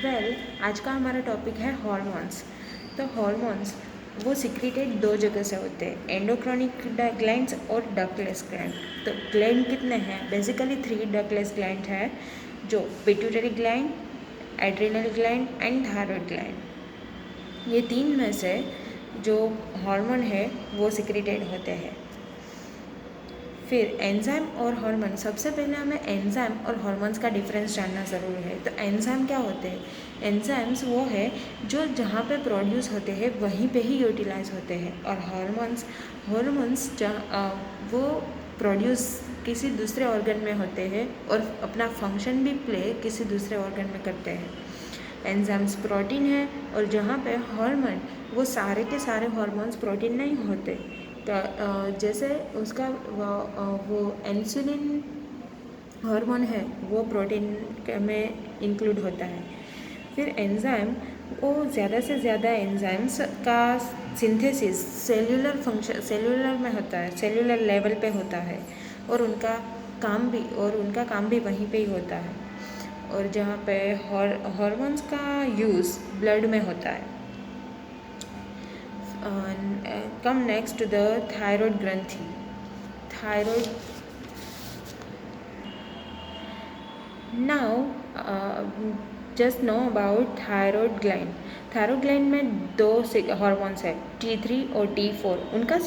आज का हमारा टॉपिक है हॉर्मोन्स। तो हॉर्मोन्स वो सिक्रेटेड दो जगह से होते हैं, एंडोक्रोनिक ग्लैंड्स और डक्टलेस ग्लैंड। तो ग्लैंड कितने हैं? बेसिकली 3 डक्टलेस ग्लैंड है, जो pituitary gland, adrenal gland and thyroid gland. ये 3 में से जो हार्मोन है वो सिक्रेटेड होते हैं। फिर एंजाइम और हार्मोन, सबसे पहले हमें एंजाइम और हार्मोन्स का डिफरेंस जानना ज़रूरी है। तो एंजाइम क्या होते हैं? एंजाइम्स वो है जो जहाँ पे प्रोड्यूस होते हैं वहीं पे ही यूटिलाइज होते हैं, और हार्मोन्स वो प्रोड्यूस किसी दूसरे ऑर्गन में होते हैं और अपना फंक्शन भी प्ले किसी दूसरे ऑर्गन में करते हैं। एंजाइम्स प्रोटीन है, और जहाँ पे हार्मोन वो सारे के सारे हार्मोन्स प्रोटीन नहीं होते। तो जैसे उसका वो इंसुलिन हार्मोन है वो प्रोटीन में इंक्लूड होता है। फिर एंजाइम वो ज़्यादा से ज़्यादा एंजाइम्स का सिंथेसिस सेल्यूलर में होता है, सेल्यूलर लेवल पे होता है, और उनका काम भी वहीं पे ही होता है। और जहाँ पे हार्मोन्स का यूज़ ब्लड में होता है। Come next to the thyroid ग्रंथि। Thyroid now just know about thyroid gland. Thyroid gland में 2 हार्मोन्स है, T3 और T4। उनका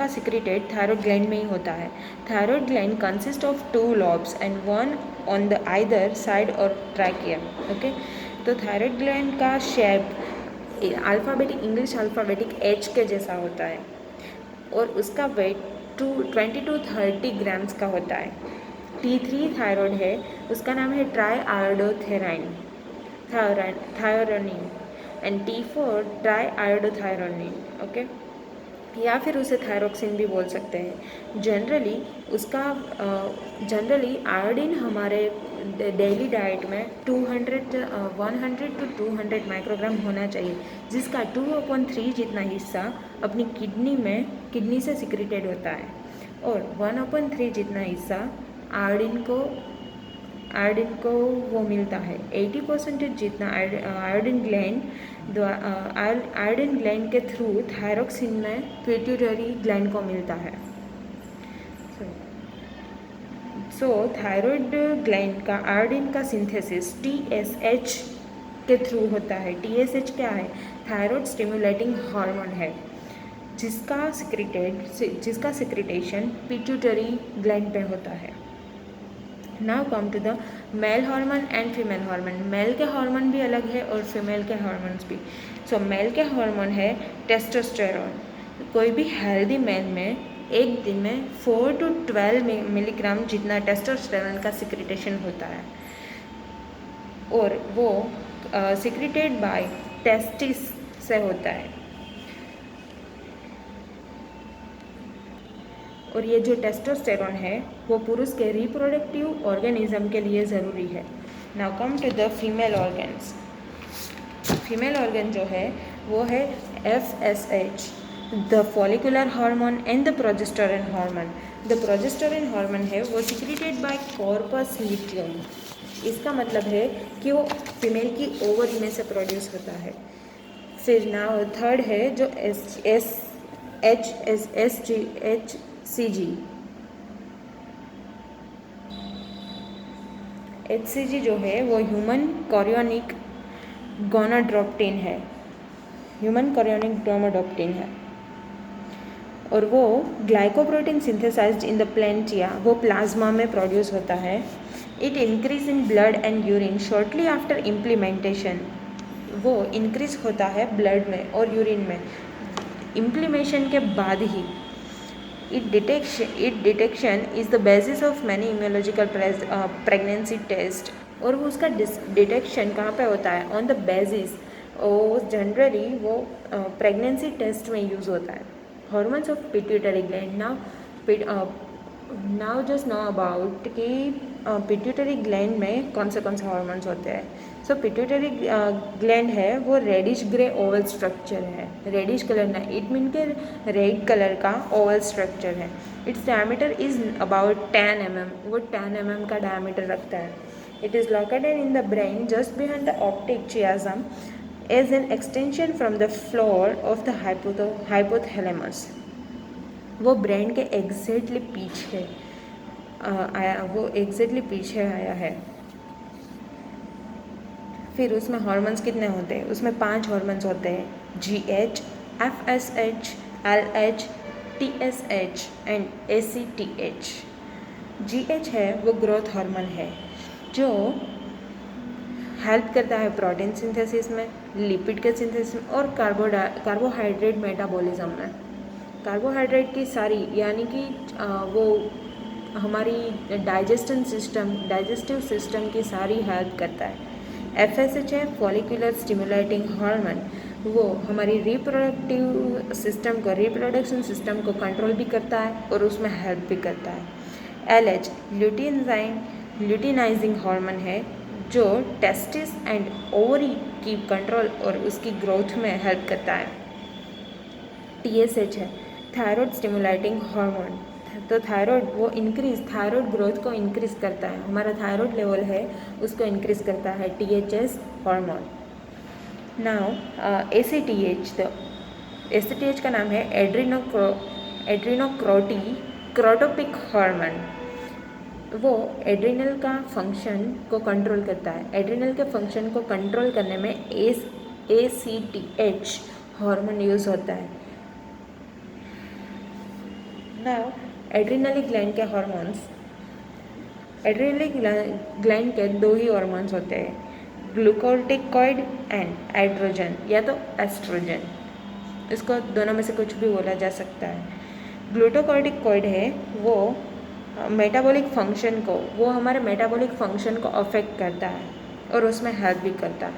सिक्रेटेड थायराइड ग्लैंड में ही होता है। Thyroid gland consist of 2 lobes and 1 on the either side और ट्रैकियम। ओके, तो थायराइड ग्लैंड का शेप इंग्लिश अल्फ़ाबेटिक H के जैसा होता है, और उसका वेट 20 to 30 ग्राम्स का होता है। T3 थायराइड है, उसका नाम है triiodothyronine thyronine, and T4 triiodothyronine. Okay, या फिर उसे थायरोक्सिन भी बोल सकते हैं। जनरली आयोडीन हमारे डेली डाइट में 100 to 200 माइक्रोग्राम होना चाहिए, जिसका 2/3 जितना हिस्सा अपनी किडनी से सिक्रेटेड होता है, और 1/3 जितना हिस्सा आयोडीन को वो मिलता है। 80% जितना आयोडीन ग्लैंड के थ्रू थायरोक्सिन में पिट्यूटरी ग्लैंड को मिलता है। सो थायराइड ग्लैंड का आयोडीन का सिंथेसिस TSH के थ्रू होता है। TSH क्या है? थायराइड स्टिमुलेटिंग हार्मोन है, जिसका सिक्रेटेशन पिट्यूटरी ग्लैंड पे होता है। Now come to the male hormone and female hormone. Male के हार्मोन भी अलग है और फीमेल के हार्मोन्स भी। सो मेल के हार्मोन है टेस्टोस्टेरोन। कोई भी हेल्दी मेल में एक दिन में 4 to 12 मिलीग्राम जितना टेस्टोस्टेरोन का सिक्रेटेशन होता है, और वो सिक्रेटेड बाय टेस्टिस से होता है। और ये जो टेस्टोस्टेरोन है वो पुरुष के रिप्रोडक्टिव ऑर्गेनिज्म के लिए ज़रूरी है। Now come to the female organs. Female organ जो है वो है FSH, the follicular hormone and the progesterone hormone. The progesterone hormone है वो सिक्रेटेड बाय कॉर्पस ल्यूटियम। इसका मतलब है कि वो फीमेल की ओवरी में से प्रोड्यूस होता है। फिर नाउ थर्ड है जो HCG जो है वो ह्यूमन कोरियोनिक गोनाडोट्रोपिन है, और वो ग्लाइकोप्रोटीन सिंथेसाइज्ड इन द प्लेंटिया, वो प्लाज्मा में प्रोड्यूस होता है। It increase in blood and urine shortly after implementation. वो इंक्रीज होता है ब्लड में और यूरिन में इम्प्लीमेशन के बाद ही। It detection is the basis of many immunological pregnancy test. और वो उसका डिटेक्शन कहाँ पे होता है? ऑन द बेसिस, जनरली वो प्रेगनेंसी टेस्ट में यूज़ होता है। Hormones of pituitary gland. Now just know about कि पिट्यूटरी ग्लैंड में कौन से हार्मोन्स होते हैं। सो पिट्यूटरी ग्लैंड है वो रेडिश ग्रे ओवल स्ट्रक्चर है। रेडिश कलर ना, इट मीन के रेड कलर का ओवल स्ट्रक्चर है। Its diameter is about 10 mm। वो 10 mm का डायमीटर रखता है। It is located in the brain just behind the optic chiasm as an extension from the floor of the hypothalamus. वो brain के exactly पीछे आया है। फिर उसमें हार्मोन्स कितने होते हैं? उसमें 5 हार्मोन्स होते हैं, GH, FSH, LH, TSH and ACTH। GH है वो ग्रोथ हार्मोन है जो हेल्प करता है प्रोटीन सिंथेसिस में, लिपिड के सिंथेसिस में और कार्बोहाइड्रेट मेटाबॉलिज्म में। कार्बोहाइड्रेट की सारी यानी कि वो हमारी डाइजेस्टिव सिस्टम की सारी हेल्प करता है। FSH है फॉलिकुलर स्टिमुलेटिंग हार्मोन, वो हमारी रिप्रोडक्शन सिस्टम को कंट्रोल भी करता है और उसमें हेल्प भी करता है। LH ल्यूटिनाइजिंग हार्मोन है जो टेस्टिस एंड ओवरी की कंट्रोल और उसकी ग्रोथ में हेल्प करता है। TSH है थायराइड स्टिमुलेटिंग हार्मोन, तो थायराइड ग्रोथ को इंक्रीज करता है, हमारा थायराइड लेवल है उसको इंक्रीज करता है THS हार्मोन। नाउ ACTH, तो ACTH का नाम है एड्रीनोक्रोटिक हार्मोन, वो एड्रिनल का फंक्शन को कंट्रोल करता है। एड्रिनल के फंक्शन को कंट्रोल करने में ACTH हार्मोन यूज़ होता है। नाउ एड्रिनल ग्लैंड के हार्मोन्स, एड्रिनल ग्लैंड के 2 ही हार्मोन्स होते हैं, ग्लूकोकॉर्टिकॉइड एंड एड्रोजन या तो एस्ट्रोजन, इसको दोनों में से कुछ भी बोला जा सकता है। ग्लूकोकॉर्टिकॉइड है वो हमारे मेटाबॉलिक फंक्शन को अफेक्ट करता है और उसमें हेल्प भी करता है।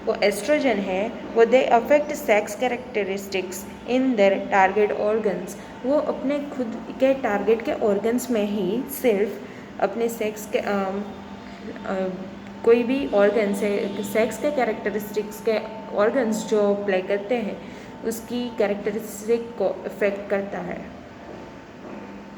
वो एस्ट्रोजन है वो they affect sex characteristics in their target organs, वो अपने खुद के टारगेट के ऑर्गन्स में ही सिर्फ अपने सेक्स के कोई भी ऑर्गन से सेक्स के कैरेक्टरिस्टिक्स के ऑर्गन्स जो प्ले करते हैं उसकी कैरेक्टरिस्टिक को अफेक्ट करता है।